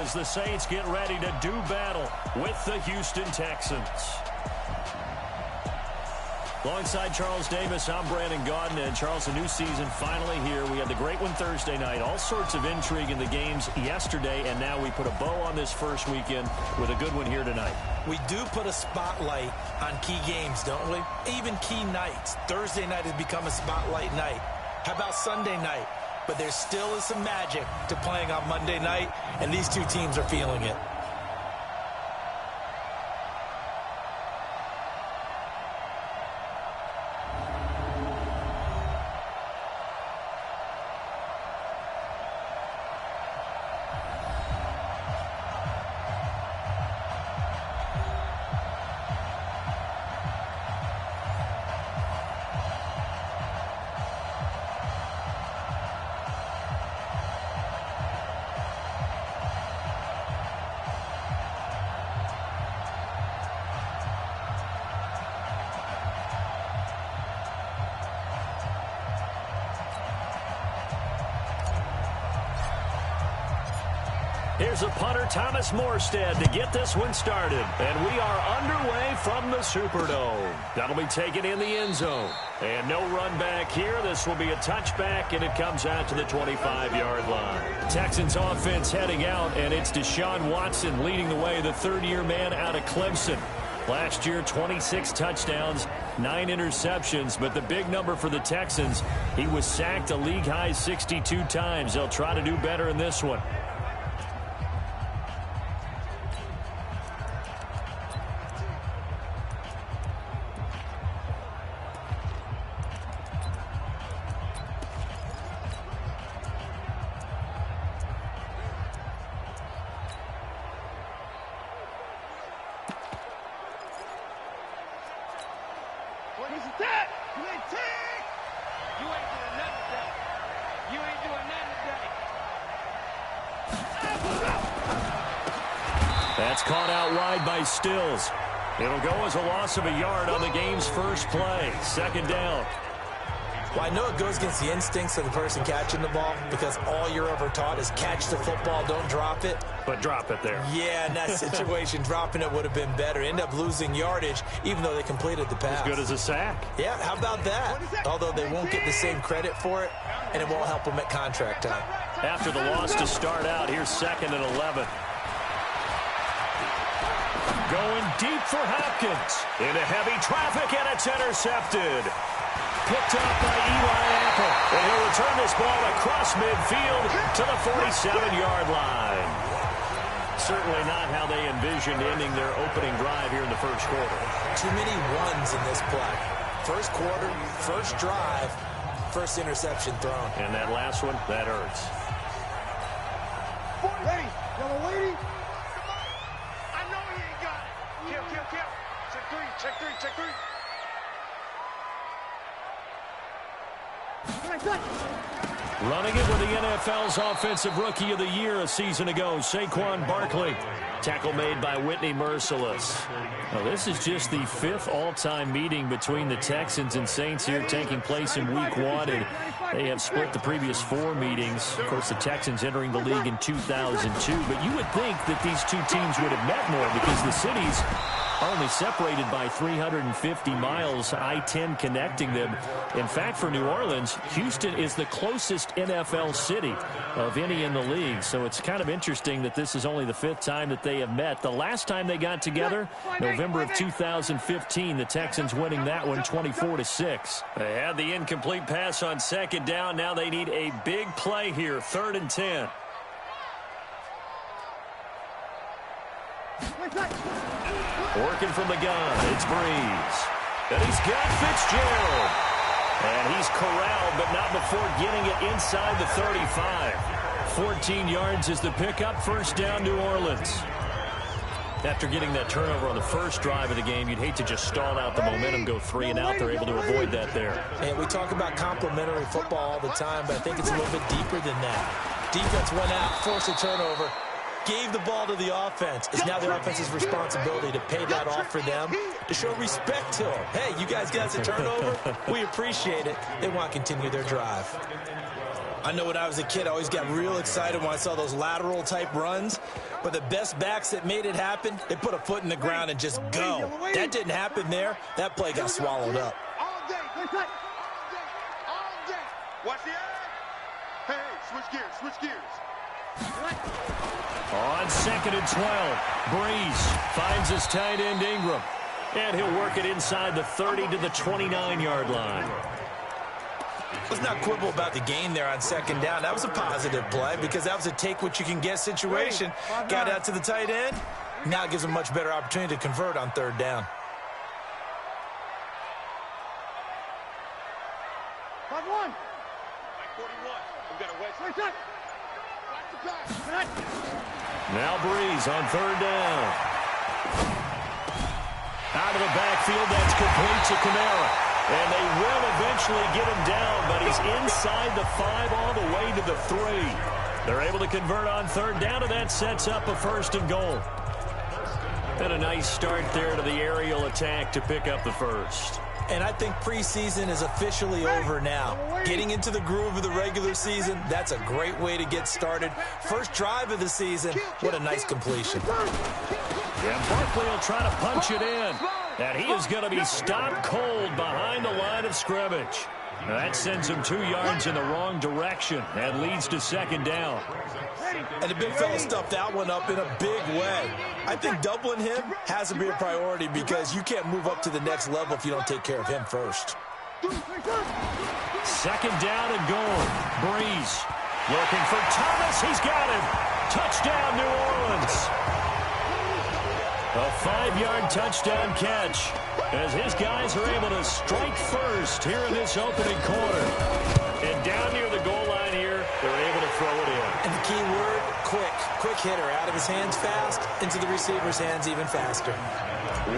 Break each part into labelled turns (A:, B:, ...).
A: as the Saints get ready to do battle with the Houston Texans. Alongside Charles Davis, I'm Brandon Gaudin. And Charles, a new season finally here. We had the great one Thursday night. All sorts of intrigue in the games yesterday, and now we put a bow on this first weekend with a good one here tonight.
B: We do put a spotlight on key games, don't we? Even key nights. Thursday night has become a spotlight night. How about Sunday night? But there still is some magic to playing on Monday night, and these two teams are feeling it.
A: Here's a punter, Thomas Morstead, to get this one started. And we are underway from the Superdome. That'll be taken in the end zone. And no run back here. This will be a touchback, and it comes out to the 25-yard line. Texans offense heading out, and it's Deshaun Watson leading the way, the third-year man out of Clemson. Last year, 26 touchdowns, 9 interceptions, but the big number for the Texans, he was sacked a league-high 62 times. They'll try to do better in this one. That's caught out wide by Stills. It'll go as a loss of a yard on the game's first play. Second down.
B: Well, I know it goes against the instincts of the person catching the ball because all you're ever taught is catch the football, don't drop it.
A: But drop it there.
B: Yeah, in that situation, dropping it would have been better. End up losing yardage, even though they completed the pass.
A: As good as a sack.
B: Yeah, how about that? Although they won't get the same credit for it, and it won't help them at contract time.
A: After the loss to start out, here's 2nd and 11. Going deep for Hopkins. Into heavy traffic, and it's intercepted. Picked up by Eli Apple. And he'll return this ball across midfield to the 47-yard line. Certainly not how they envisioned ending their opening drive here in the first quarter.
B: Too many ones in this play. First quarter, first drive, first interception thrown.
A: And that last one, that hurts.
C: Ready, yellow lady. Check three.
A: Running it with the NFL's Offensive Rookie of the Year a season ago, Saquon Barkley. Tackle made by Whitney Merciless. Now, this is just the 5th all-time meeting between the Texans and Saints here, taking place in Week 1. And they have split the previous 4 meetings. Of course, the Texans entering the league in 2002. But you would think that these two teams would have met more because the cities are only separated by 350 miles, I-10 connecting them. In fact, for New Orleans, Houston is the closest NFL city of any in the league. So it's kind of interesting that this is only the 5th time that they have met. The last time they got together, November of 2015, the Texans winning that one 24-6. They had the incomplete pass on 2nd down. Now they need a big play here, 3rd and 10. Working from the gun, it's Breeze. And he's got Fitzgerald. And he's corralled, but not before getting it inside the 35. 14 yards is the pickup. First down, New Orleans. After getting that turnover on the first drive of the game, you'd hate to just stall out the momentum, go 3 and out. They're able to avoid that there.
B: And we talk about complementary football all the time, but I think it's a little bit deeper than that. Defense went out, forced a turnover, gave the ball to the offense. It's now the offense's responsibility to pay that off for them, to show respect to them. Hey, you guys got us a turnover. We appreciate it. They want to continue their drive. I know when I was a kid, I always got real excited when I saw those lateral type runs. But the best backs that made it happen, they put a foot in the ground and just go. That didn't happen there. That play got swallowed up.
C: All day. Watch the eye. Hey, switch gears.
A: On 2nd and 12, Breeze finds his tight end Ingram. And he'll work it inside the 30 to the 29-yard line.
B: Let's not quibble about the gain there on 2nd down. That was a positive play because that was a take-what-you-can-get situation. Got out to the tight end. Now it gives him a much better opportunity to convert on 3rd down.
C: 5-1. 41. We've got a wedge.
A: Now Breeze on 3rd down. Out of the backfield, that's complete to Kamara. And they will eventually get him down, but he's inside the 5 all the way to the 3. They're able to convert on 3rd down, and that sets up a 1st and goal. And a nice start there to the aerial attack to pick up the 1st.
B: And I think preseason is officially over now. Getting into the groove of the regular season, that's a great way to get started. First drive of the season, what a nice completion.
A: And Barkley will try to punch it in. And he is going to be stopped cold behind the line of scrimmage. Now that sends him 2 yards in the wrong direction and leads to 2nd down.
B: And the big fella stuffed that one up in a big way. I think doubling him has to be a priority because you can't move up to the next level if you don't take care of him first.
A: 2nd down and goal. Breeze looking for Thomas. He's got him. Touchdown, New Orleans. A 5-yard touchdown catch as his guys are able to strike first here in this opening quarter. And down near the goal line here, they're able to throw it in.
B: And the key word, quick. Quick hitter. Out of his hands fast, into the receiver's hands even faster.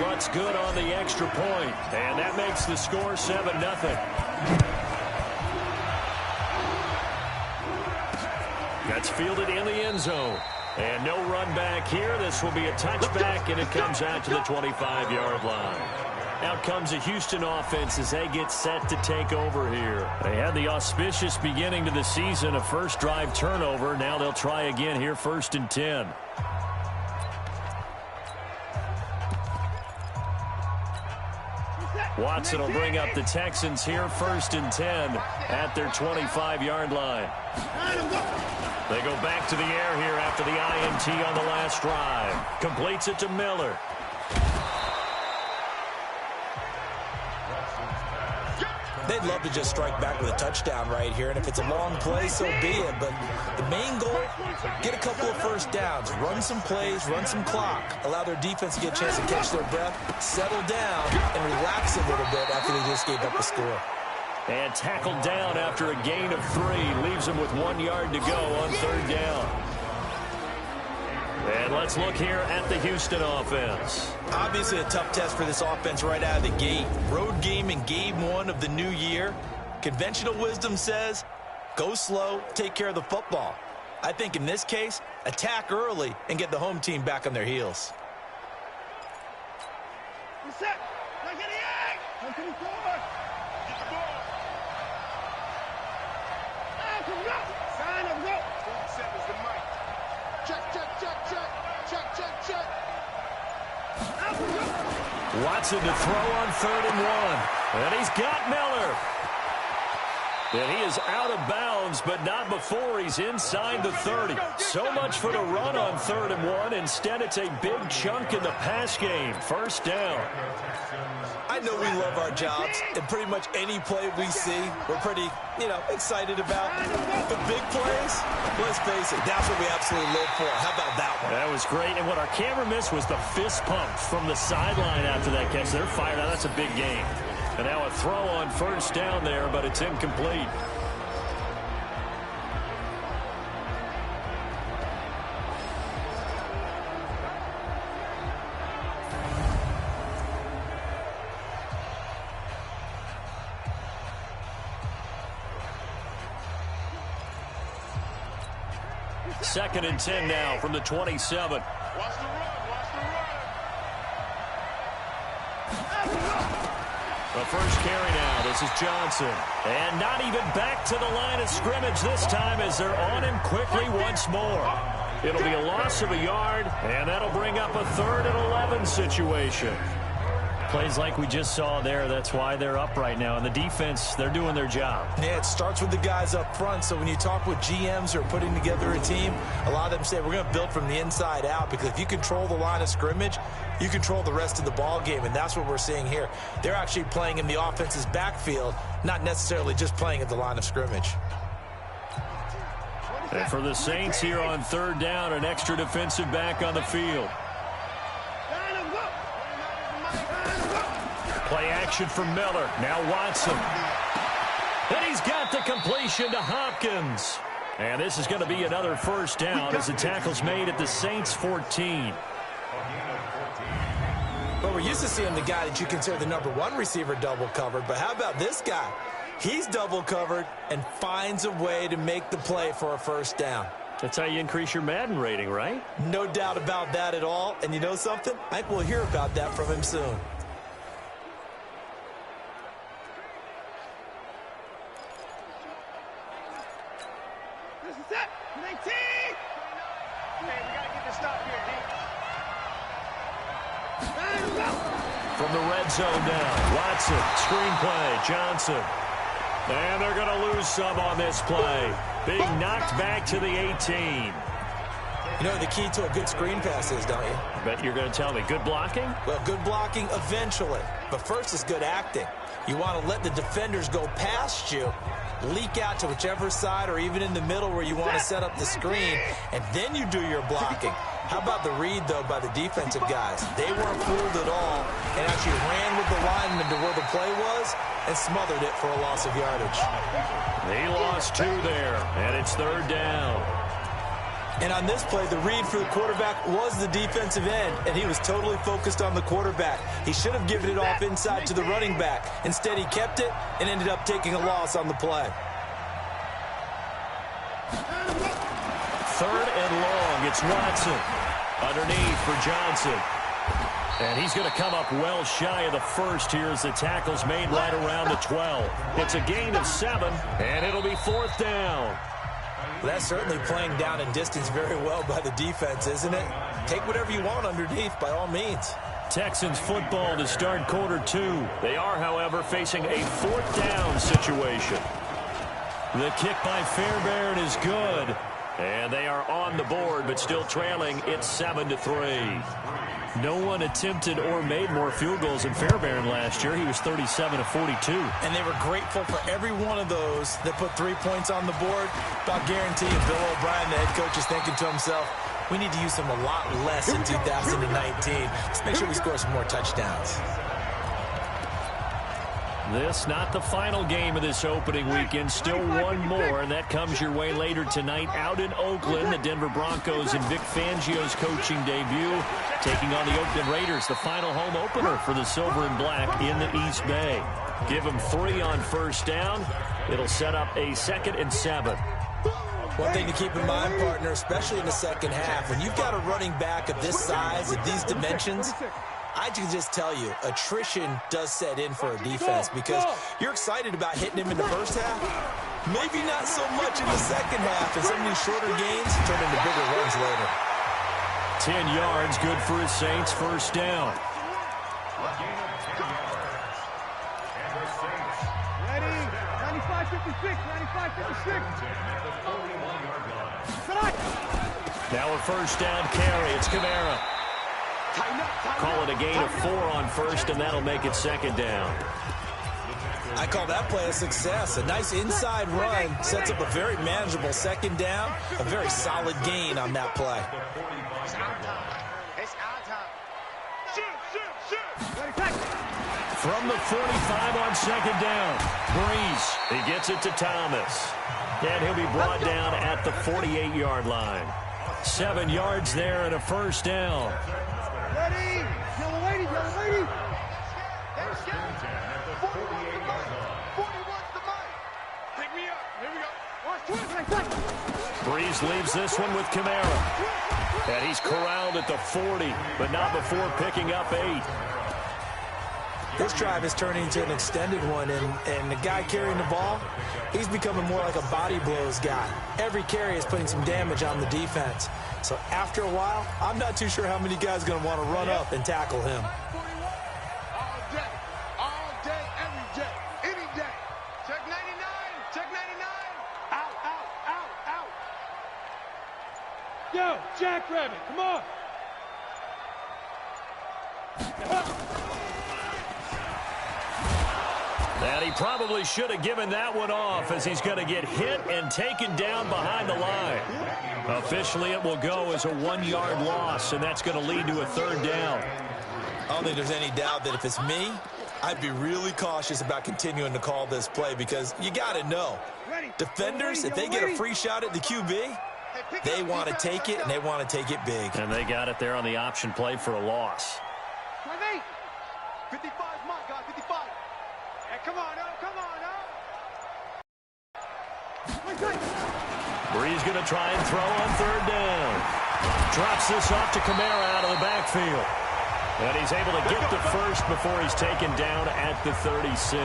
A: Lutt's good on the extra point, and that makes the score 7-0. That's fielded in the end zone. And no run back here. This will be a touchback, and it comes out to the 25-yard line. Out comes the Houston offense as they get set to take over here. They had the auspicious beginning to the season, a first drive turnover. Now they'll try again here, 1st and 10. Watson will bring up the Texans here, 1st and 10 at their 25-yard line. They go back to the air here after the INT on the last drive. Completes it to Miller.
B: They'd love to just strike back with a touchdown right here, and if it's a long play, so be it. But the main goal, get a couple of first downs, run some plays, run some clock, allow their defense to get a chance to catch their breath, settle down, and relax a little bit after they just gave up a score.
A: And tackled down after a gain of 3. Leaves him with 1 yard to go on 3rd down. And let's look here at the Houston offense.
B: Obviously a tough test for this offense right out of the gate. Road game in game 1 of the new year. Conventional wisdom says, go slow, take care of the football. I think in this case, attack early and get the home team back on their heels.
C: Set. Look at the egg. Continue forward. Get the ball. Sign of go. 40 seconds to Mike. Check.
A: Watson to throw on 3rd and 1. And he's got Miller. And he is out of bounds, but not before he's inside the 30. So much for the run on 3rd and 1. Instead, it's a big chunk in the pass game. 1st down.
B: I know we love our jobs, and pretty much any play we see, we're pretty, excited about. But big plays, let's face it, that's what we absolutely live for. How about that one?
A: That was great, and what our camera missed was the fist pump from the sideline after that catch. They're fired out. That's a big game. And now a throw on 1st down there, but it's incomplete. Second and 10 now from the 27.
C: Watch the run.
A: The first carry now. This is Johnson. And not even back to the line of scrimmage this time as they're on him quickly once more. It'll be a loss of a yard, and that'll bring up a 3rd and 11 situation. Plays like we just saw there, that's why they're up right now. And the defense, they're doing their job.
B: Yeah, it starts with the guys up front. So when you talk with GMs who are putting together a team, a lot of them say we're going to build from the inside out, because if you control the line of scrimmage, you control the rest of the ball game, and that's what we're seeing here. They're actually playing in the offense's backfield, not necessarily just playing at the line of scrimmage.
A: And for the Saints here on 3rd down, an extra defensive back on the field. Play action for Miller. Now Watson. And he's got the completion to Hopkins. And this is going to be another first down as the tackle's made at the Saints 14.
B: Well, we're used to seeing the guy that you consider the #1 receiver double covered, but how about this guy? He's double covered and finds a way to make the play for a first down.
A: That's how you increase your Madden rating, right?
B: No doubt about that at all. And you know something? I think we'll hear about that from him soon.
C: This is it. 19. Okay, we got to get this stop here, D.
A: From the red zone now, Watson, screenplay, Johnson. And they're going to lose some on this play. Being knocked back to the 18.
B: You know what the key to a good screen pass is, don't you?
A: Bet you're going to tell me. Good blocking?
B: Well, good blocking eventually. But first is good acting. You want to let the defenders go past you, leak out to whichever side or even in the middle where you want to set up the screen, and then you do your blocking. How about the read, though, by the defensive guys? They weren't fooled at all and actually ran with the lineman to where the play was and smothered it for a loss of yardage.
A: He lost 2 there, and it's 3rd down.
B: And on this play, the read for the quarterback was the defensive end, and he was totally focused on the quarterback. He should have given it off inside to the running back. Instead, he kept it and ended up taking a loss on the play.
A: 3rd and long. It's Watson. Underneath for Johnson. And he's going to come up well shy of the first here as the tackle's made right around the 12. It's a gain of 7, and it'll be 4th down.
B: Well, that's certainly playing down and distance very well by the defense, isn't it? Take whatever you want underneath, by all means.
A: Texans football to start quarter 2. They are, however, facing a 4th down situation. The kick by Fairbairn is good. And they are on the board, but still trailing. It's 7-3. No one attempted or made more field goals than Fairbairn last year. He was 37 of 42.
B: And they were grateful for every one of those that put 3 points on the board. About guarantee you, Bill O'Brien, the head coach, is thinking to himself, we need to use him a lot less in 2019. Let's make sure we score some more touchdowns.
A: This not the final game of this opening weekend. Still one more, and that comes your way later tonight out in Oakland. The Denver Broncos and Vic Fangio's coaching debut taking on the Oakland Raiders, the final home opener for the Silver and Black in the East Bay. Give them 3 on first down. It'll set up a 2nd and 7.
B: One thing to keep in mind, partner, especially in the second half, when you've got a running back of this size, of these dimensions, I can just tell you, attrition does set in for a defense because you're excited about hitting him in the first half. Maybe not so much in the second half, and some of these shorter gains turn into bigger runs later.
A: 10 yards, good for his Saints, first down.
C: Ready? 95-56, 95-56.
A: Now a first down carry. It's Kamara. Call it a gain of 4 on first, and that'll make it 2nd down.
B: I call that play a success. A nice inside run sets up a very manageable 2nd down. A very solid gain on that play.
C: It's our time. It's our time. Shoot.
A: From the 45 on 2nd down, Breeze. He gets it to Thomas. And he'll be brought down at the 48-yard line. 7 yards there and a first down.
C: Ready? Yellow lady, yellow lady.
A: Breeze leaves this one with Kamara. And he's corralled at the 40, but not before picking up 8.
B: This drive is turning into an extended one, and the guy carrying the ball, he's becoming more like a body blows guy. Every carry is putting some damage on the defense. So after a while, I'm not too sure how many guys are going to want to run up and tackle him.
C: All day, every day, any day. Check 99, check 99. Out. Yo, Jackrabbit, come on.
A: And he probably should have given that one off, as he's going to get hit and taken down behind the line. Officially, it will go as a 1-yard loss, and that's going to lead to a 3rd down.
B: I don't think there's any doubt that if it's me, I'd be really cautious about continuing to call this play, because you got to know, defenders, if they get a free shot at the QB, they want to take it, and they want to take it big.
A: And they got it there on the option play for a loss.
C: 55, my God, 55. Hey, come on,
A: Bree's going to try and throw on 3rd down. Drops this off to Kamara out of the backfield. And he's able to get the first before he's taken down at the 36.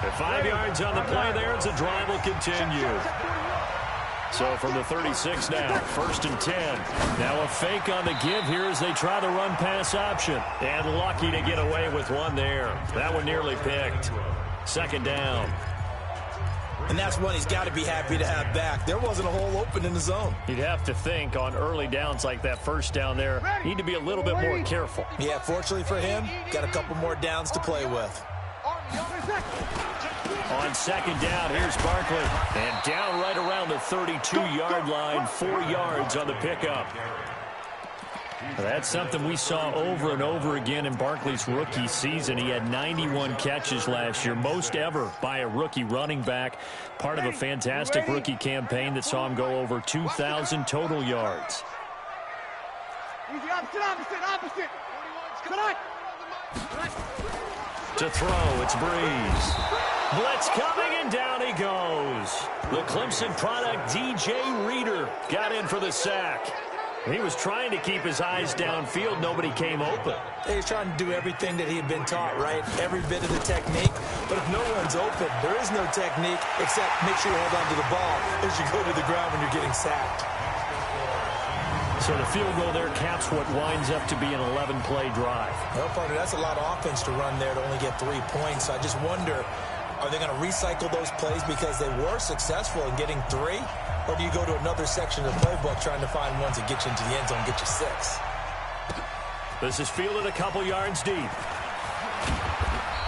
A: At 5 yards on the play there, as the drive will continue. So from the 36 now, 1st and 10. Now a fake on the give here as they try the run-pass option. And lucky to get away with one there. That one nearly picked. 2nd down.
B: And that's one he's got to be happy to have back. There wasn't a hole open in the zone.
A: You'd have to think on early downs like that 1st down there, need to be a little bit more careful.
B: Yeah, fortunately for him, got a couple more downs to play with.
A: On 2nd down, here's Barkley. And down right around the 32-yard line, 4 yards on the pickup. That's something we saw over and over again in Barkley's rookie season. He had 91 catches last year, most ever by a rookie running back. Part of a fantastic rookie campaign that saw him go over 2,000 total yards.
C: Easy, opposite.
A: To throw, it's Breeze. Blitz coming, and down he goes. The Clemson product, DJ Reader, got in for the sack. He was trying to keep his eyes downfield. Nobody came open.
B: He was trying to do everything that he had been taught, right? Every bit of the technique. But if no one's open, there is no technique except make sure you hold on to the ball as you go to the ground when you're getting sacked.
A: So the field goal there caps what winds up to be an 11-play drive.
B: Well, partner, that's a lot of offense to run there to only get 3 points. So I just wonder, are they going to recycle those plays because they were successful in getting 3? Or do you go to another section of the playbook trying to find ones that get you into the end zone, get you 6?
A: This is fielded a couple yards deep.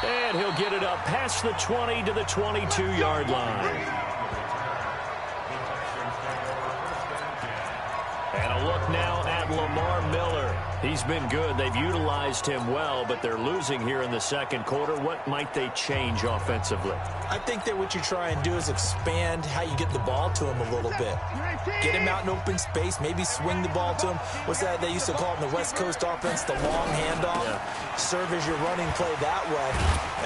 A: And he'll get it up past the 20 to the 22-yard line. And a look now at Lamar Miller. He's been good. They've utilized him well, but they're losing here in the 2nd quarter. What might they change offensively?
B: I think that what you try and do is expand how you get the ball to him a little bit. Get him out in open space, maybe swing the ball to him. What's that they used to call it in the West Coast offense, the long handoff? Yeah. Serve as your running play that way,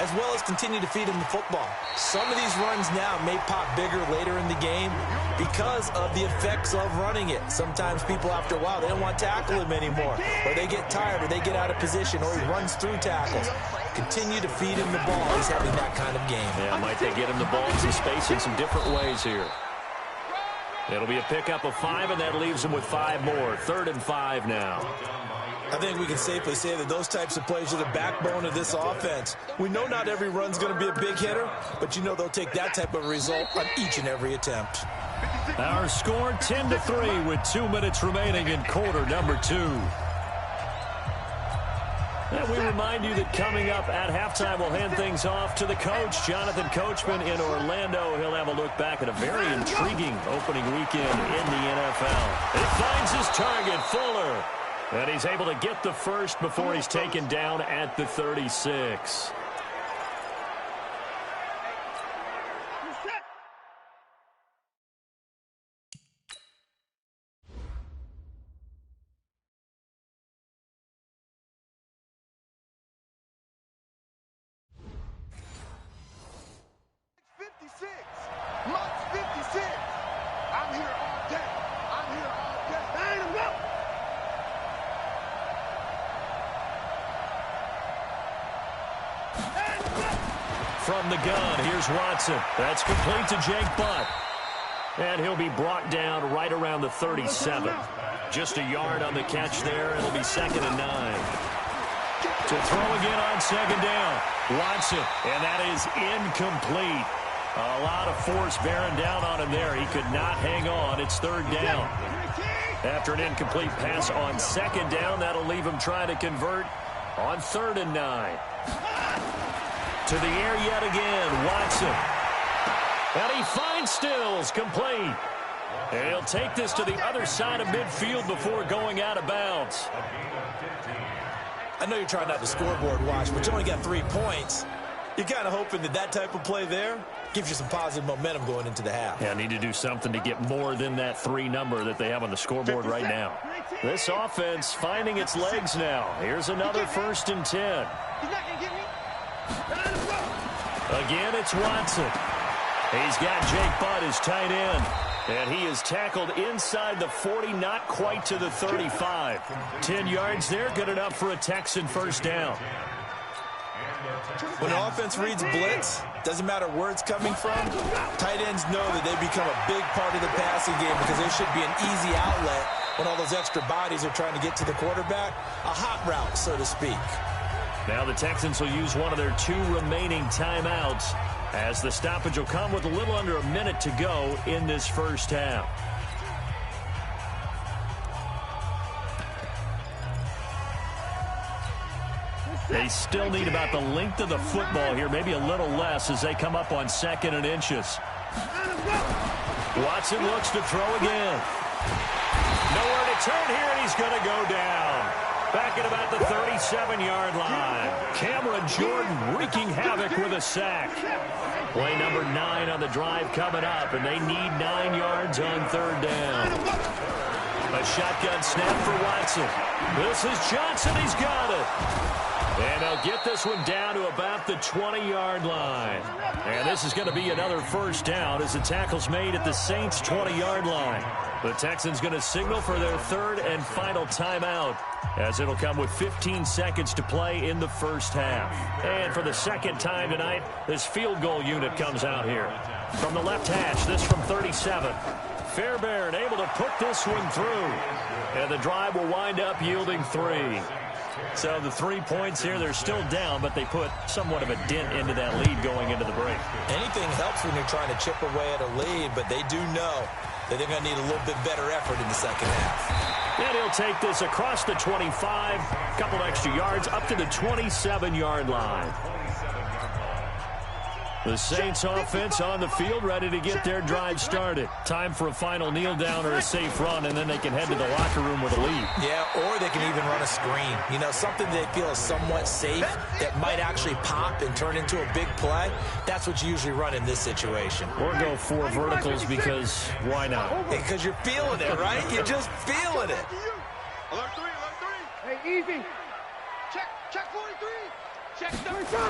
B: as well as continue to feed him the football. Some of these runs now may pop bigger later in the game because of the effects of running it. Sometimes people, after a while, they don't want to tackle him anymore, or they get tired, or they get out of position, or he runs through tackles. Continue to feed him the ball. He's having that kind of game.
A: Yeah, might they get him the ball in some space in some different ways here. It'll be a pickup of 5, and that leaves him with 5 more. 3rd and 5 now.
B: I think we can safely say that those types of plays are the backbone of this offense. We know not every run's going to be a big hitter, but you know they'll take that type of result on each and every attempt.
A: Our score 10-3 with 2 minutes remaining in quarter number 2. And we remind you that coming up at halftime, we'll hand things off to the coach, Jonathan Coachman in Orlando. He'll have a look back at a very intriguing opening weekend in the NFL. He finds his target, Fuller. And he's able to get the first before he's taken down at the 36. from the gun. Here's Watson. That's complete to Jake Butt. And he'll be brought down right around the 37. Just a yard on the catch there. It'll be 2nd and 9. To throw again on 2nd down. Watson, and that is incomplete. A lot of force bearing down on him there. He could not hang on. It's 3rd down. After an incomplete pass on 2nd down, that'll leave him trying to convert on 3rd and 9. To the air yet again, Watson. And he finds Stills, complete. And he'll take this to the other side of midfield before going out of bounds.
B: I know you're trying not to scoreboard watch, but you only got 3 points. You're kind of hoping that that type of play there gives you some positive momentum going into the half.
A: Yeah, need to do something to get more than that 3 number that they have on the scoreboard right now. This offense finding its legs now. Here's another 1st and 10. Again, it's Watson. He's got Jake Butt as tight end. And he is tackled inside the 40, not quite to the 35. 10 yards there, good enough for a Texan 1st down.
B: When the offense reads blitz, doesn't matter where it's coming from, tight ends know that they become a big part of the passing game because there should be an easy outlet when all those extra bodies are trying to get to the quarterback. A hot route, so to speak.
A: Now the Texans will use one of their 2 remaining timeouts as the stoppage will come with a little under a minute to go in this 1st half. They still need about the length of the football here, maybe a little less as they come up on 2nd and inches. Watson looks to throw again. Nowhere to turn here, and he's going to go down. Back at about the 37-yard line. Cameron Jordan wreaking havoc with a sack. Play number 9 on the drive coming up, and they need 9 yards on 3rd down. A shotgun snap for Watson. This is Johnson. He's got it. And they'll get this one down to about the 20-yard line. And this is going to be another 1st down as the tackle's made at the Saints' 20-yard line. The Texans going to signal for their 3rd and final timeout as it'll come with 15 seconds to play in the 1st half. And for the 2nd time tonight, this field goal unit comes out here. From the left hash, this from 37. Fairbairn able to put this one through. And the drive will wind up yielding 3. So the 3 points here, they're still down, but they put somewhat of a dent into that lead going into the break.
B: Anything helps when you're trying to chip away at a lead, but they do know that they're going to need a little bit better effort in the 2nd half.
A: And he'll take this across the 25, a couple extra yards, up to the 27-yard line. The Saints offense on the field, ready to get their drive started. Time for a final kneel down or a safe run, and then they can head to the locker room with a lead.
B: Yeah, or they can even run a screen. You know, something they feel is somewhat safe that might actually pop and turn into a big play. That's what you usually run in this situation.
A: Or go 4 verticals because why not?
B: Because you're feeling it, right? You're just feeling it.
C: Alert 3, alert 3. Hey, easy. Check 43. Check 33.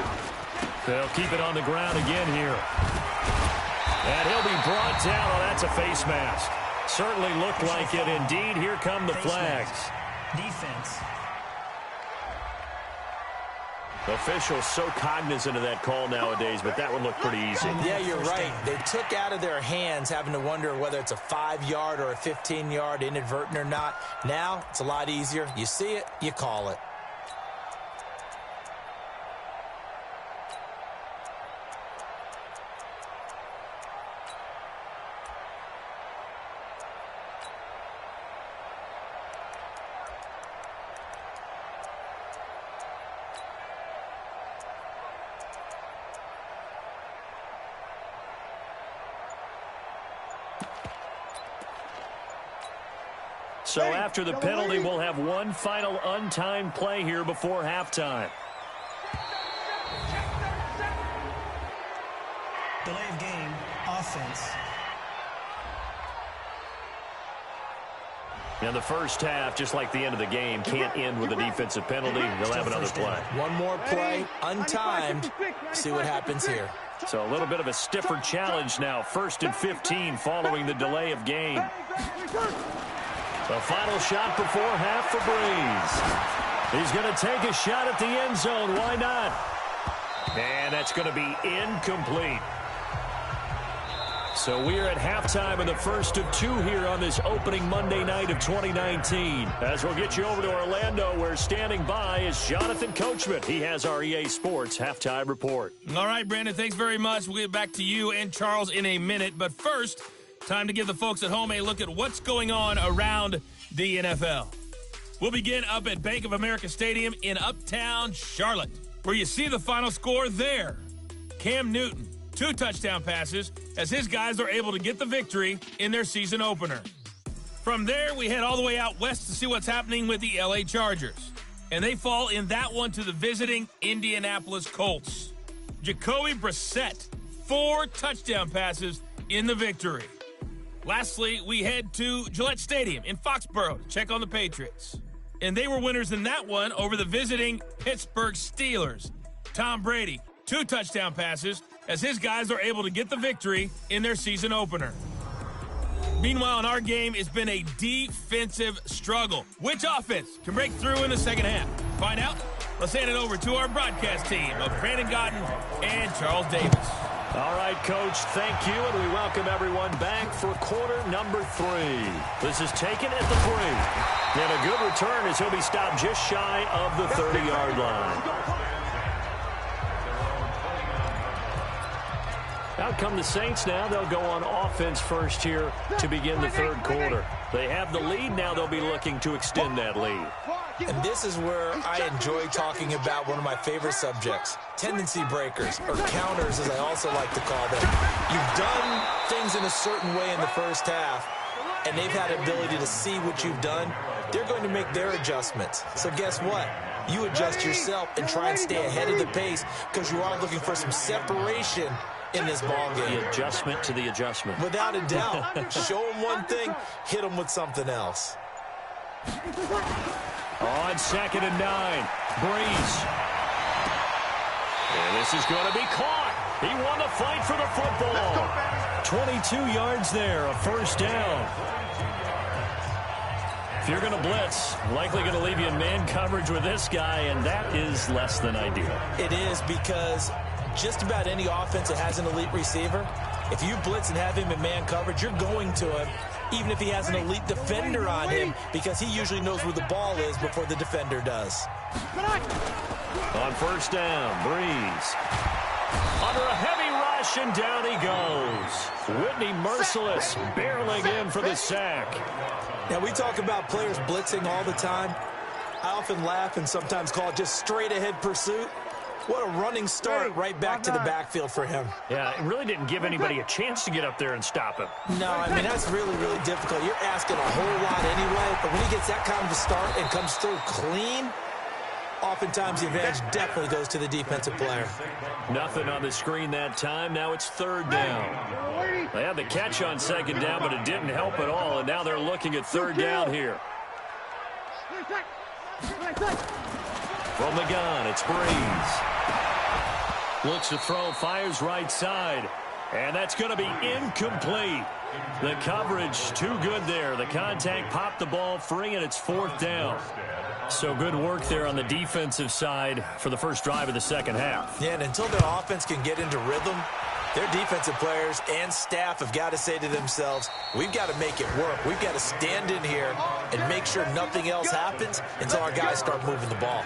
A: They'll keep it on the ground again here. And he'll be brought down. Oh, that's a face mask. Certainly looked like it. Indeed, here come the flags.
D: Defense.
A: Officials so cognizant of that call nowadays, but that one looked pretty easy.
B: Yeah, you're right. They took out of their hands having to wonder whether it's a 5-yard or a 15-yard inadvertent or not. Now, it's a lot easier. You see it, you call it.
A: So after the penalty, we'll have one final untimed play here before halftime.
D: Delay of game, offense.
A: In the first half, just like the end of the game, can't end with a defensive penalty. They'll have another play.
B: One more play, untimed. See what happens here.
A: So a little bit of a stiffer challenge now. 1st and 15 following the delay of game. The final shot before half for Breeze. He's going to take a shot at the end zone. Why not? And that's going to be incomplete. So we are at halftime of the first of two here on this opening Monday night of 2019. As we'll get you over to Orlando, where standing by is Jonathan Coachman. He has our EA Sports halftime report.
E: All right, Brandon, thanks very much. We'll get back to you and Charles in a minute. But first, time to give the folks at home a look at what's going on around the NFL. We'll begin up at Bank of America Stadium in Uptown Charlotte, where you see the final score there. Cam Newton, 2 touchdown passes as his guys are able to get the victory in their season opener. From there, we head all the way out west to see what's happening with the LA Chargers. And they fall in that one to the visiting Indianapolis Colts. Jacoby Brissett, 4 touchdown passes in the victory. Lastly, we head to Gillette Stadium in Foxborough to check on the Patriots. And they were winners in that one over the visiting Pittsburgh Steelers. Tom Brady, 2 touchdown passes as his guys are able to get the victory in their season opener. Meanwhile, in our game, it's been a defensive struggle. Which offense can break through in the second half? Find out? Let's hand it over to our broadcast team of Brandon Gotten and Charles Davis.
A: All right, Coach, thank you, and we welcome everyone back for quarter number 3. This is taken at the 3. And a good return as he'll be stopped just shy of the 30-yard line. Out come the Saints now. They'll go on offense first here to begin the third quarter. They have the lead. Now they'll be looking to extend that lead.
B: And this is where I enjoy talking about one of my favorite subjects, tendency breakers, or counters as I also like to call them. You've done things in a certain way in the first half, and they've had the ability to see what you've done. They're going to make their adjustments. So guess what? You adjust yourself and try and stay ahead of the pace because you are looking for some separation in this ball game.
A: The adjustment to the adjustment.
B: Without a doubt. Show them one thing, hit them with something else.
A: On 2nd and 9, Breeze. And this is going to be caught. He won the fight for the football. 22 yards there, a first down. If you're going to blitz, likely going to leave you in man coverage with this guy, and that is less than ideal.
B: It is, because just about any offense that has an elite receiver, if you blitz and have him in man coverage, you're going to him, even if he has an elite defender on him, because he usually knows where the ball is before the defender does.
A: On first down, Breeze. Under a heavy rush, and down he goes. Whitney Merciless barreling in for the sack.
B: Now, we talk about players blitzing all the time. I often laugh and sometimes call it just straight-ahead pursuit. What a running start right back to the backfield for him.
A: Yeah, it really didn't give anybody a chance to get up there and stop him.
B: No, I mean, that's really, really difficult. You're asking a whole lot anyway, but when he gets that kind of a start and comes through clean, oftentimes the advantage definitely goes to the defensive player.
A: Nothing on the screen that time. Now it's 3rd down. They had the catch on 2nd down, but it didn't help at all, and now they're looking at 3rd down here. From the gun, it's Breeze. Looks to throw, fires right side, and that's going to be incomplete. The coverage too good there. The contact popped the ball free, and it's 4th down. So good work there on the defensive side for the first drive of the second half.
B: Yeah, and until their offense can get into rhythm, their defensive players and staff have got to say to themselves, we've got to make it work. We've got to stand in here and make sure nothing else happens until our guys start moving the ball.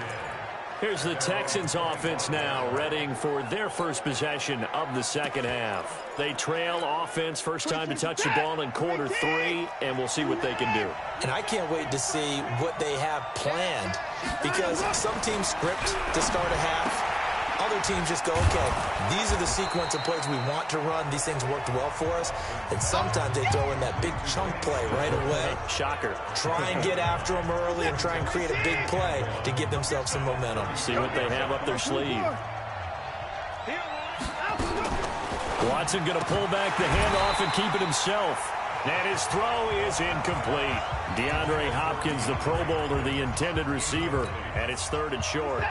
A: Here's the Texans offense now, readying for their first possession of the second half. They trail offense, first time to touch the ball in quarter 3, and we'll see what they can do.
B: And I can't wait to see what they have planned, because some teams script to start a half. Other teams just go, okay, these are the sequence of plays we want to run. These things worked well for us. And sometimes they throw in that big chunk play right away.
A: Shocker.
B: Try and get after them early and try and create a big play to give themselves some momentum.
A: See what they have up their sleeve. Watson going to pull back the handoff and keep it himself. And his throw is incomplete. DeAndre Hopkins, the Pro Bowler, the intended receiver, and it's 3rd and short.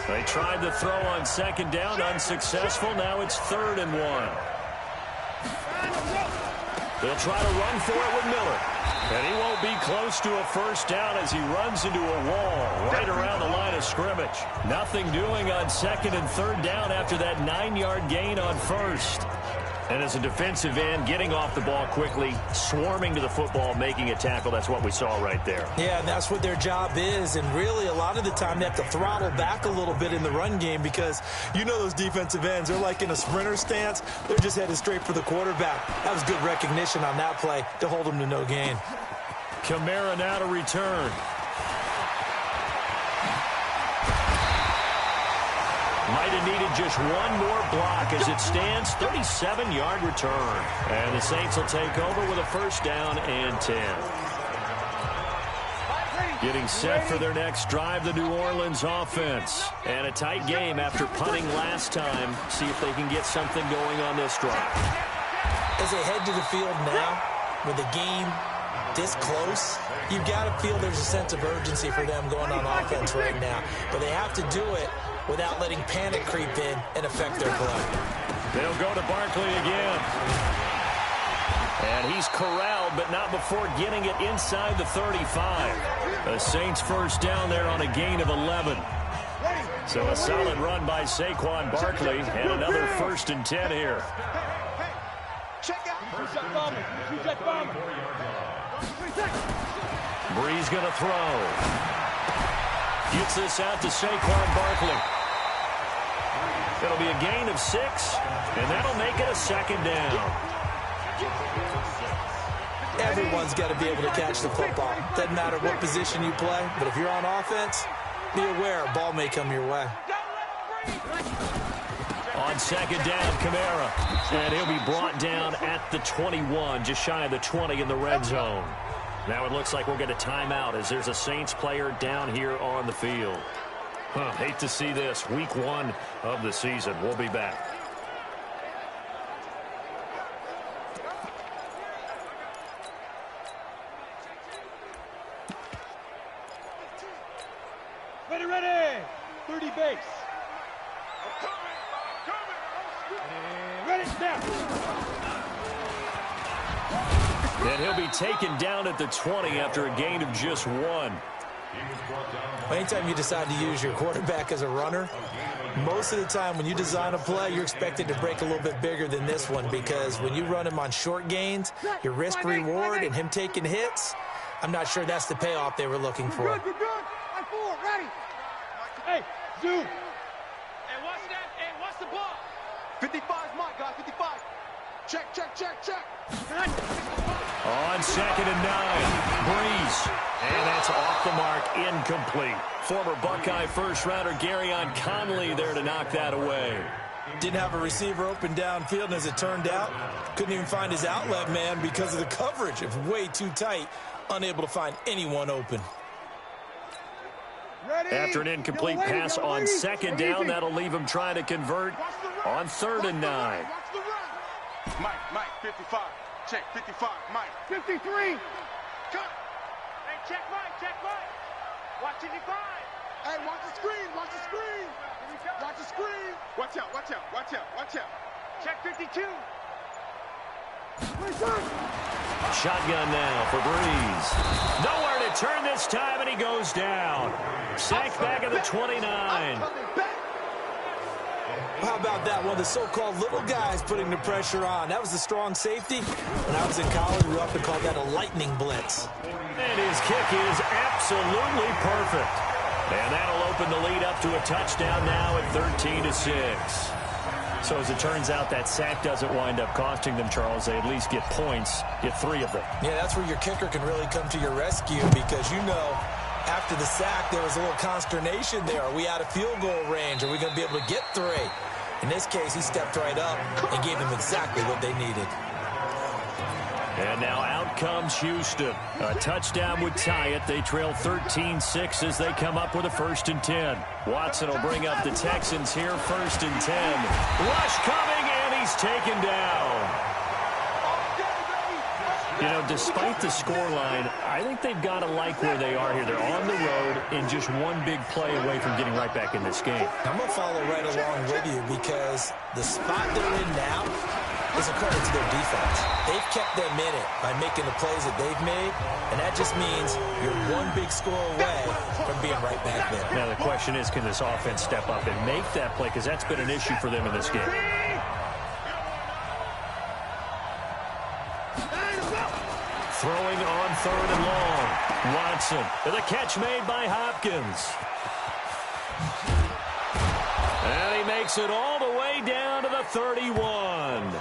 A: They tried the throw on 2nd down, unsuccessful. Now it's 3rd and 1. They'll try to run for it with Miller. And he won't be close to a first down as he runs into a wall right around the line of scrimmage. Nothing doing on second and third down after that 9-yard gain on first. And as a defensive end, getting off the ball quickly, swarming to the football, making a tackle, that's what we saw right there.
B: Yeah, and that's what their job is. And really, a lot of the time, they have to throttle back a little bit in the run game because you know those defensive ends, they're like in a sprinter stance. They're just headed straight for the quarterback. That was good recognition on that play to hold them to no gain.
A: Kamara now to return. Might have needed just one more block as it stands, 37-yard return. And the Saints will take over with a first down and 10. Getting set for their next drive, the New Orleans offense. And a tight game after punting last time. See if they can get something going on this drive.
B: As they head to the field now, with the game this close, you've got to feel there's a sense of urgency for them going on offense right now. But they have to do it without letting panic creep in and affect their play.
A: They'll go to Barkley again. And he's corralled, but not before getting it inside the 35. The Saints first down there on a gain of 11. So a solid run by Saquon Barkley and another first and 10 here. Breeze going to throw. Gets this out to Saquon Barkley. It'll be a gain of 6, and that'll make it a second down.
B: Everyone's got to be able to catch the football. Doesn't matter what position you play, but if you're on offense, be aware a ball may come your way.
A: On second down, Kamara. And he'll be brought down at the 21, just shy of the 20 in the red zone. Now it looks like we'll get a timeout as there's a Saints player down here on the field. Hate to see this. Week 1 of the season. We'll be back.
C: Ready. 30 base. Ready, snap.
A: And he'll be taken down at the 20 after a gain of just 1.
B: Anytime you decide to use your quarterback as a runner, most of the time when you design a play, you're expected to break a little bit bigger than this one because when you run him on short gains, your risk-reward and him taking hits, I'm not sure that's the payoff they were looking for.
C: You're good. On 4, ready. Hey, zoom. Hey, what's that? Hey, what's the ball? 55's mine, guys, 55. Check.
A: On second and 9, Breeze. And that's off the mark, incomplete. Former Buckeye first-rounder Garyon Conley there to knock that away.
B: Didn't have a receiver open downfield, and as it turned out, couldn't even find his outlet man because of the coverage. It was way too tight, unable to find anyone open.
A: After an incomplete pass on second down, that'll leave him trying to convert on third and 9.
C: Mike, 55. Check, 55, Mike. 53. Cut. Hey, check Mike. Watch 55. Hey, watch the screen. Watch the screen. Watch out. Check 52.
A: Shotgun now for Breeze. Nowhere to turn this time, and he goes down. Sacked back at the 29.
B: How about that? One of the so-called little guys putting the pressure on. That was the strong safety. When I was in college, we often called that a lightning blitz.
A: And his kick is absolutely perfect. And that'll open the lead up to a touchdown now at 13-6. So as it turns out, that sack doesn't wind up costing them, Charles. They at least get points, get 3 of them.
B: Yeah, that's where your kicker can really come to your rescue because you know after the sack there was a little consternation there. Are we out of field goal range? Are we going to be able to get 3? In this case, he stepped right up and gave them exactly what they needed.
A: And now out comes Houston. A touchdown would tie it. They trail 13-6 as they come up with a first and 10. Watson will bring up the Texans here, first and 10. Rush coming, and he's taken down. You know, despite the scoreline, I think they've got to like where they are here. They're on the road and just one big play away from getting right back in this game.
B: I'm going to follow right along with you because the spot they're in now, is a credit to their defense. They've kept them in it by making the plays that they've made, and that just means you're one big score away from being right back there.
A: Now the question is, can this offense step up and make that play? Because that's been an issue for them in this game. Throwing on 3rd and long. Watson with a catch made by Hopkins. And he makes it all the way down to the 31.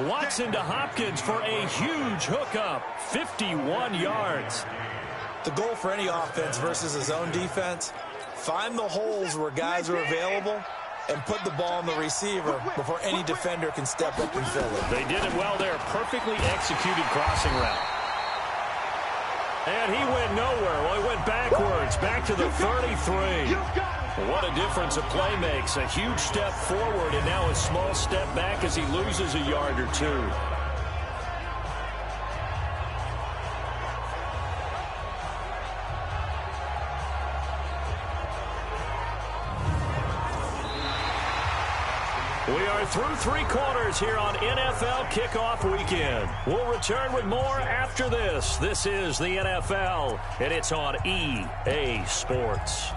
A: Watson to Hopkins for a huge hookup. 51 yards.
B: The goal for any offense versus a zone defense, find the holes where guys are available and put the ball on the receiver before any defender can step up and fill it.
A: They did it well there. Perfectly executed crossing route. And he went nowhere. Well, he went backwards, back to the 33. What a difference a play makes. A huge step forward and now a small step back as he loses a yard or two. We are through 3 quarters here on NFL Kickoff Weekend. We'll return with more after this. This is the NFL, and it's on EA Sports.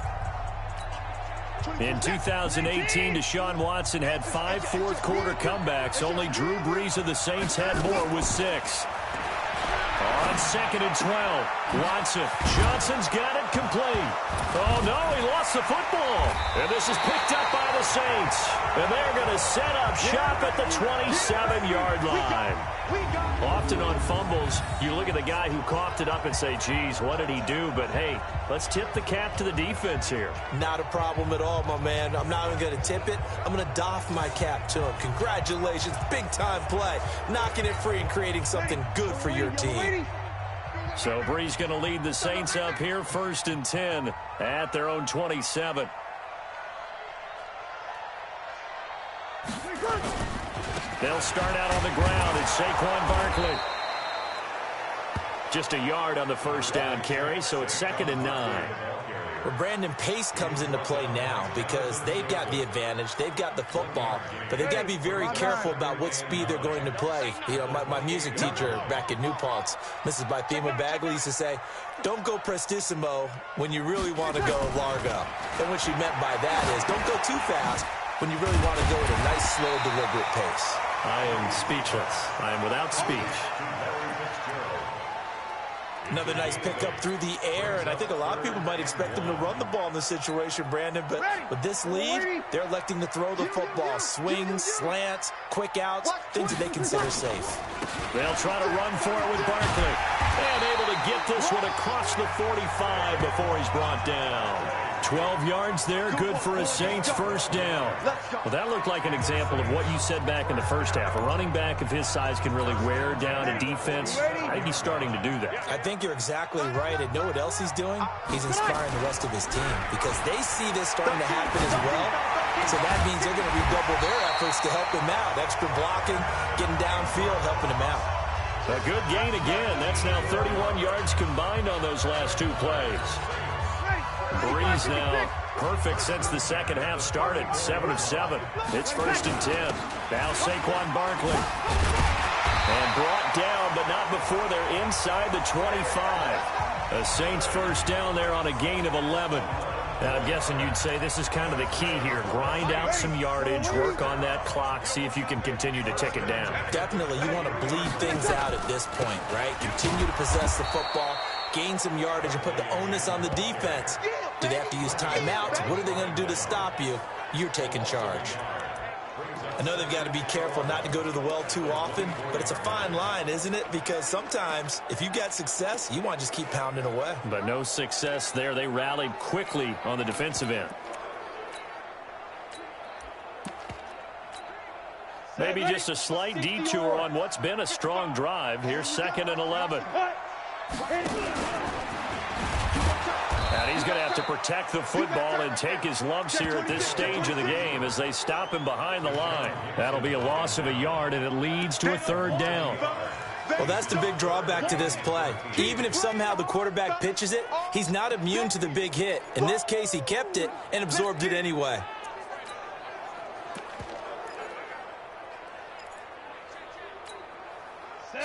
A: In 2018, Deshaun Watson had 5 fourth-quarter comebacks. Only Drew Brees of the Saints had more with 6. On 2nd and 12, Watson. Johnson's got it complete. Oh, no, he lost the football. And this is picked up by the Saints. And they're going to set up shop at the 27-yard line. Often on fumbles, you look at the guy who coughed it up and say, geez, what did he do? But, hey, let's tip the cap to the defense here.
B: Not a problem at all, my man. I'm not even going to tip it. I'm going to doff my cap to him. Congratulations. Big-time play. Knocking it free and creating something good for your team.
A: So Brees going to lead the Saints up here, 1st and 10 at their own 27. They'll start out on the ground. It's Saquon Barkley. Just a yard on the first down carry, so it's 2nd and 9.
B: Well, Brandon, pace comes into play now because they've got the advantage. They've got the football, but they've got to be very careful about what speed they're going to play. You know, my music teacher back at New Paltz, Mrs. Bythema Bagley, used to say, don't go prestissimo when you really want to go largo. And what she meant by that is don't go too fast when you really want to go at a nice, slow, deliberate pace.
A: I am speechless. I am without speech.
B: Another nice pickup through the air, and I think a lot of people might expect them to run the ball in this situation, Brandon, but with this lead, they're electing to throw the football. Swings, slants, quick outs, things that they consider safe.
A: They'll try to run for it with Barkley. And able to get this one across the 45 before he's brought down. 12 yards there, good for a Saints first down. Well, that looked like an example of what you said back in the first half. A running back of his size can really wear down a defense. I think he's starting to do that.
B: I think you're exactly right. And know what else he's doing? He's inspiring the rest of his team because they see this starting to happen as well. So that means they're going to redouble their efforts to help him out. Extra blocking, getting downfield, helping him out.
A: A good gain again. That's now 31 yards combined on those last 2 plays. Brees now perfect since the second half started. 7 of 7. It's 1st and 10. Now Saquon Barkley. And brought down, but not before they're inside the 25. A Saints first down there on a gain of 11. Now, I'm guessing you'd say this is kind of the key here. Grind out some yardage, work on that clock, see if you can continue to tick it down.
B: Definitely, you want to bleed things out at this point, right? Continue to possess the football, gain some yardage, and put the onus on the defense. Do they have to use timeouts? What are they going to do to stop you? You're taking charge. I know they've got to be careful not to go to the well too often, but it's a fine line, isn't it? Because sometimes, if you got success, you want to just keep pounding away.
A: But no success there. They rallied quickly on the defensive end. Maybe just a slight detour on what's been a strong drive. Here's 2nd and 11. And he's going to have to protect the football and take his lumps here at this stage of the game as they stop him behind the line. That'll be a loss of a yard, and it leads to a 3rd down.
B: Well, that's the big drawback to this play. Even if somehow the quarterback pitches it, he's not immune to the big hit. In this case, he kept it and absorbed it anyway.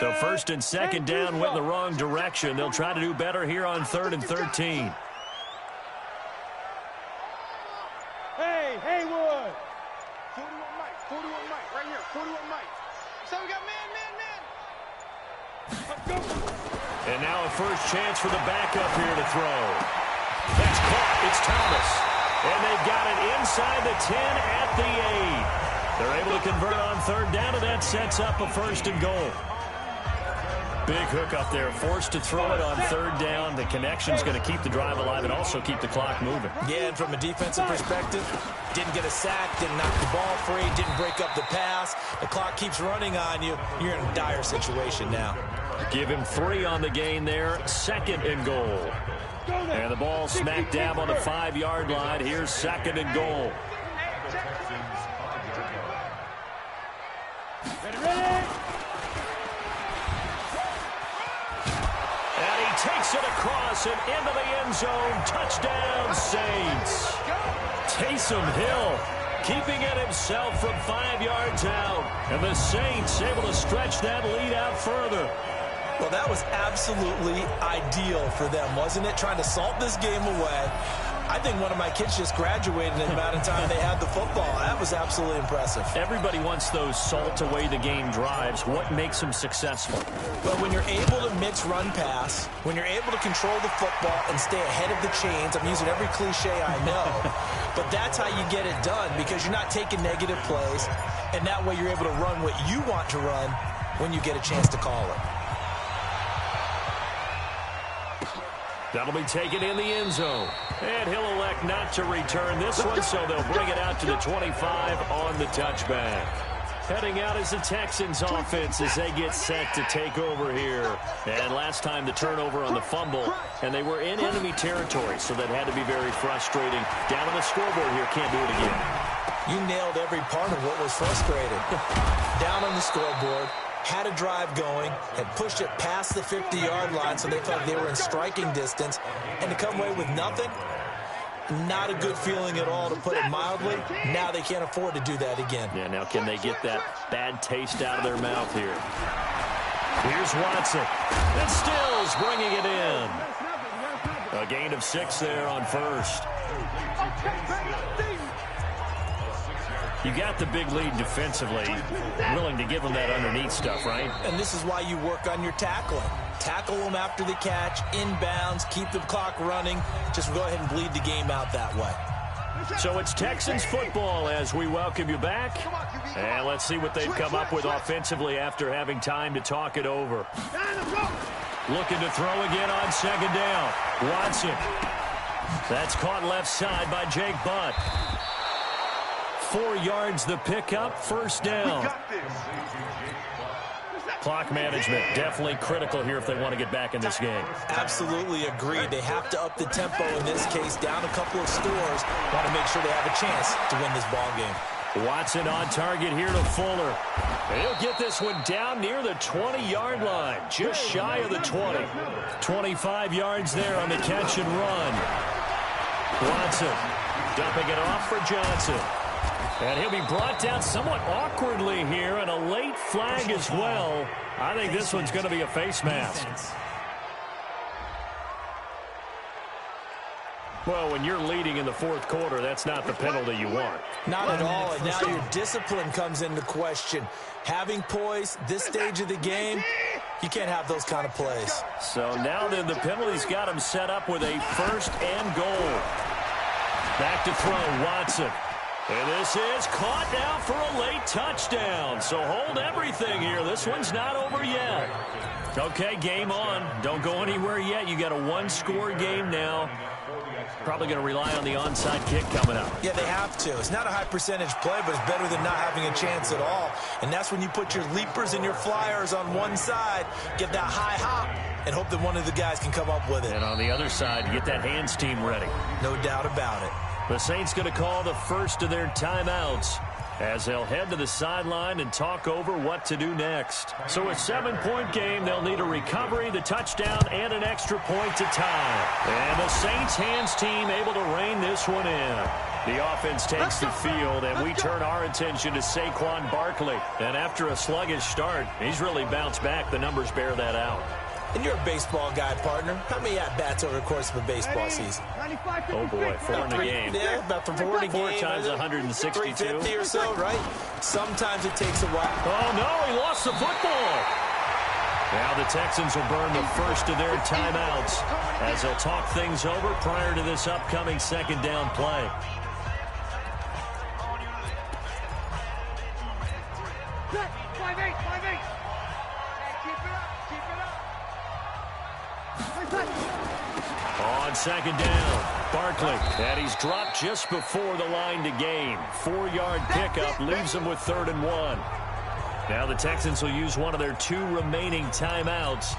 A: So first and second down went in the wrong direction. They'll try to do better here on 3rd and 13.
C: Hey, Haywood. 41 Mike, right here, 41 Mike. So we got man. Let's go.
A: And now a first chance for the backup here to throw. That's caught. It's Thomas. And they've got it inside the 10 at the 8. They're able to convert on 3rd down, and that sets up a 1st and goal. Big hook up there, forced to throw it on 3rd down. The connection's going to keep the drive alive and also keep the clock moving.
B: Yeah, and from a defensive perspective, didn't get a sack, didn't knock the ball free, didn't break up the pass. The clock keeps running on you. You're in a dire situation now.
A: Give him 3 on the gain there, 2nd and goal. And the ball smack dab on the 5-yard line. Here's 2nd and goal. And he takes it across and into the end zone. Touchdown, Saints. Taysom Hill keeping it himself from 5 yards out. And the Saints able to stretch that lead out further.
B: Well, that was absolutely ideal for them, wasn't it? Trying to salt this game away. I think one of my kids just graduated in the amount of time they had the football. That was absolutely impressive.
A: Everybody wants those salt-away-the-game drives. What makes them successful?
B: But when you're able to mix run-pass, when you're able to control the football and stay ahead of the chains, I'm using every cliche I know, but that's how you get it done because you're not taking negative plays, and that way you're able to run what you want to run when you get a chance to call it.
A: That'll be taken in the end zone. And he'll elect not to return this one, so they'll bring it out to the 25 on the touchback. Heading out is the Texans offense as they get set to take over here. And last time the turnover on the fumble, and they were in enemy territory, so that had to be very frustrating. Down on the scoreboard here, can't do it again.
B: You nailed every part of what was frustrating. Down on the scoreboard. Had a drive going, had pushed it past the 50-yard line so they felt they were in striking distance, and to come away with nothing, not a good feeling at all, to put it mildly. Now they can't afford to do that again.
A: Yeah, now can they get that bad taste out of their mouth here? Here's Watson. And Stills bringing it in. A gain of 6 there on 1st. You got the big lead defensively, willing to give them that underneath stuff, right?
B: And this is why you work on your tackling. Tackle them after the catch, inbounds, keep the clock running. Just go ahead and bleed the game out that way.
A: So it's Texans football as we welcome you back. And let's see what they've come up with offensively after having time to talk it over. Looking to throw again on 2nd down. Watson. That's caught left side by Jake Butt. 4 yards the pickup, 1st down. Clock management definitely critical here if they want to get back in this game.
B: Absolutely agreed. They have to up the tempo in this case, down a couple of scores. Want to make sure they have a chance to win this ball game.
A: Watson on target here to Fuller. He'll get this one down near the 20-yard line, just shy of the 20. 25 yards there on the catch and run. Watson dumping it off for Johnson. And he'll be brought down somewhat awkwardly here, and a late flag as well. I think this one's going to be a face mask. Well, when you're leading in the 4th quarter, that's not the penalty you want.
B: Not at all, and now your discipline comes into question. Having poise, this stage of the game, you can't have those kind of plays.
A: So now then the penalty's got him set up with a 1st and goal. Back to throw, Watson. And this is caught now for a late touchdown. So hold everything here. This one's not over yet. Okay, game on. Don't go anywhere yet. You got a 1-score game now. Probably going to rely on the onside kick coming up.
B: Yeah, they have to. It's not a high percentage play, but it's better than not having a chance at all. And that's when you put your leapers and your flyers on one side, get that high hop, and hope that one of the guys can come up with it.
A: And on the other side, get that hands team ready.
B: No doubt about it.
A: The Saints going to call the first of their timeouts. as they'll head to the sideline and talk over what to do next. So a 7-point game, they'll need a recovery, the touchdown, and an extra point to tie. And the Saints hands team able to rein this one in. The offense takes the field, and we turn our attention to Saquon Barkley. And after a sluggish start, he's really bounced back. The numbers bear that out.
B: And you're a baseball guy, partner. How many at-bats over the course of a baseball season?
A: Oh, boy, 4 in the game.
B: Yeah, about 4 in a game.
A: 4 times 162.
B: 350 or so, right? Sometimes it takes a while.
A: Oh, no, he lost the football. Now the Texans will burn the first of their timeouts as they'll talk things over prior to this upcoming second down play. On second down, Barkley, and he's dropped just before the line to gain. 4-yard pickup leaves him with 3rd and 1. Now the Texans will use one of their 2 remaining timeouts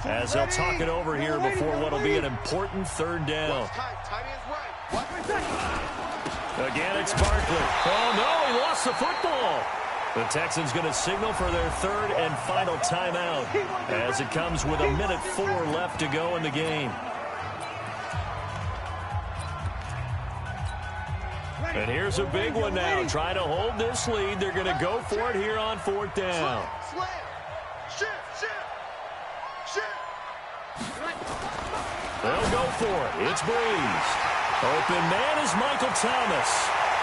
A: as they'll talk it over here before what will be an important 3rd down. Again, it's Barkley. Oh, no, he lost the football. The Texans going to signal for their 3rd and final timeout as it comes with 1:04 left to go in the game. And here's a big one now. Trying to hold this lead. They're going to go for it here on 4th down. They'll go for it. It's Breeze. Open man is Michael Thomas.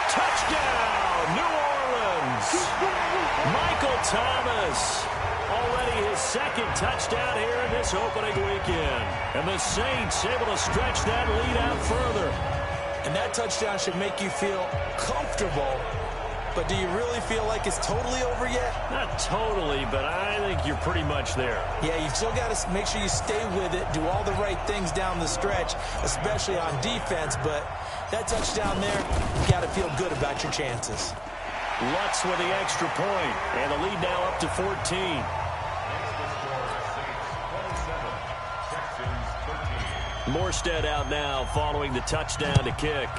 A: Touchdown, New Orleans. Michael Thomas. Already his 2nd touchdown here in this opening weekend. And the Saints able to stretch that lead out further.
B: And that touchdown should make you feel comfortable. But do you really feel like it's totally over yet?
A: Not totally, but I think you're pretty much there.
B: Yeah, you've still got to make sure you stay with it, do all the right things down the stretch, especially on defense. But that touchdown there, you've got to feel good about your chances.
A: Lutz with the extra point, and the lead now up to 14. Morstead out now following the touchdown to kick.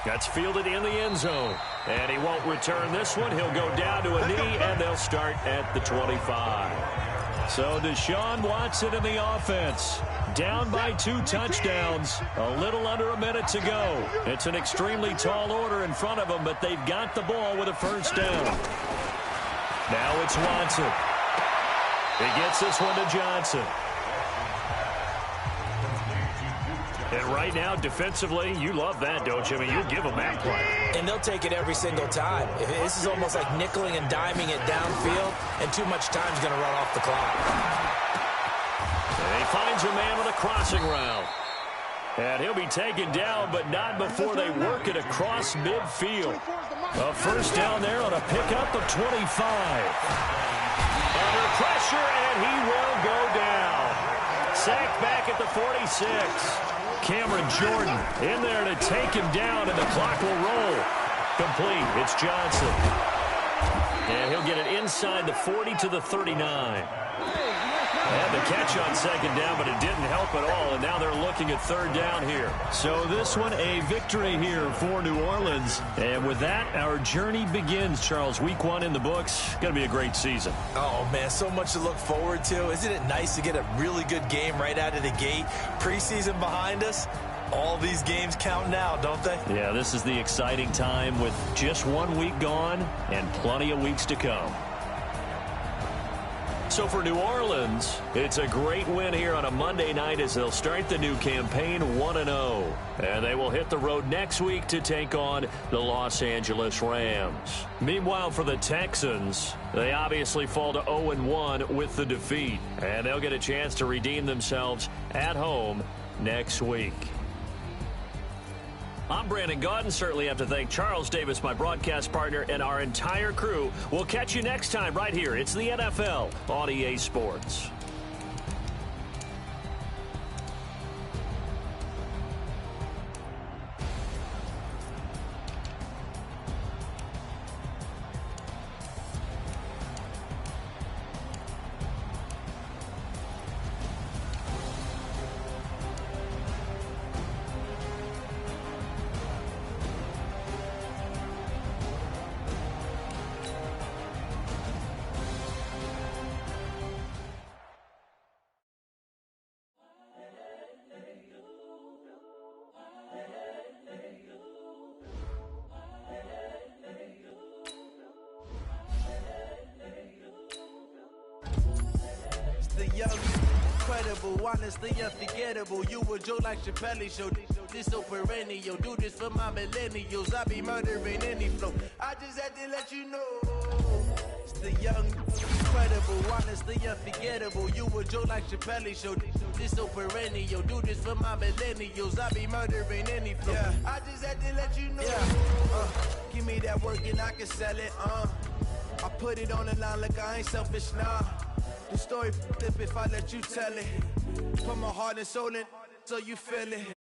A: That's fielded in the end zone. And he won't return this one. He'll go down to a knee, and they'll start at the 25. So Deshaun Watson in the offense. Down by 2 touchdowns. A little under a minute to go. It's an extremely tall order in front of them, but they've got the ball with a 1st down. Now it's Watson. He gets this one to Johnson. And right now, defensively, you love that, don't you? I mean, you give them that play.
B: And they'll take it every single time. This is almost like nickeling and diming it downfield, and too much time's going to run off the clock.
A: And he finds a man with a crossing route. And he'll be taken down, but not before they work it across midfield. A 1st down there on a pickup of 25. Under pressure, and he will go down. Sacked back at the 46. Cameron Jordan in there to take him down, and the clock will roll. Complete. It's Johnson. And he'll get it inside the 40 to the 39. And the catch on 2nd down, but it didn't help at all, and now they're looking at 3rd down here. So this one, a victory here for New Orleans. And with that, our journey begins, Charles. Week 1 in the books. Going to be a great season.
B: Oh, man, so much to look forward to. Isn't it nice to get a really good game right out of the gate? Preseason behind us. All these games count now, don't they?
A: Yeah, this is the exciting time with just 1 week gone and plenty of weeks to come. So for New Orleans, it's a great win here on a Monday night as they'll start the new campaign 1-0. And they will hit the road next week to take on the Los Angeles Rams. Meanwhile, for the Texans, they obviously fall to 0-1 with the defeat. And they'll get a chance to redeem themselves at home next week. I'm Brandon Gaudin. Certainly have to thank Charles Davis, my broadcast partner, and our entire crew. We'll catch you next time right here. It's the NFL on EA Sports.
F: incredible, honestly unforgettable. You a joke like Chappelle show. This so perennial, do this for my millennials. I be murdering any flow. I just had to let you know. It's the young, incredible, honestly unforgettable. You a joke like Chappelle show. This so perennial, do this for my millennials. I be murdering any flow. Yeah. I just had to let you know. Yeah. Give me that work and I can sell it. I put it on the line like I ain't selfish, nah. The story flip if I let you tell it. Put my heart and soul in so you feel it.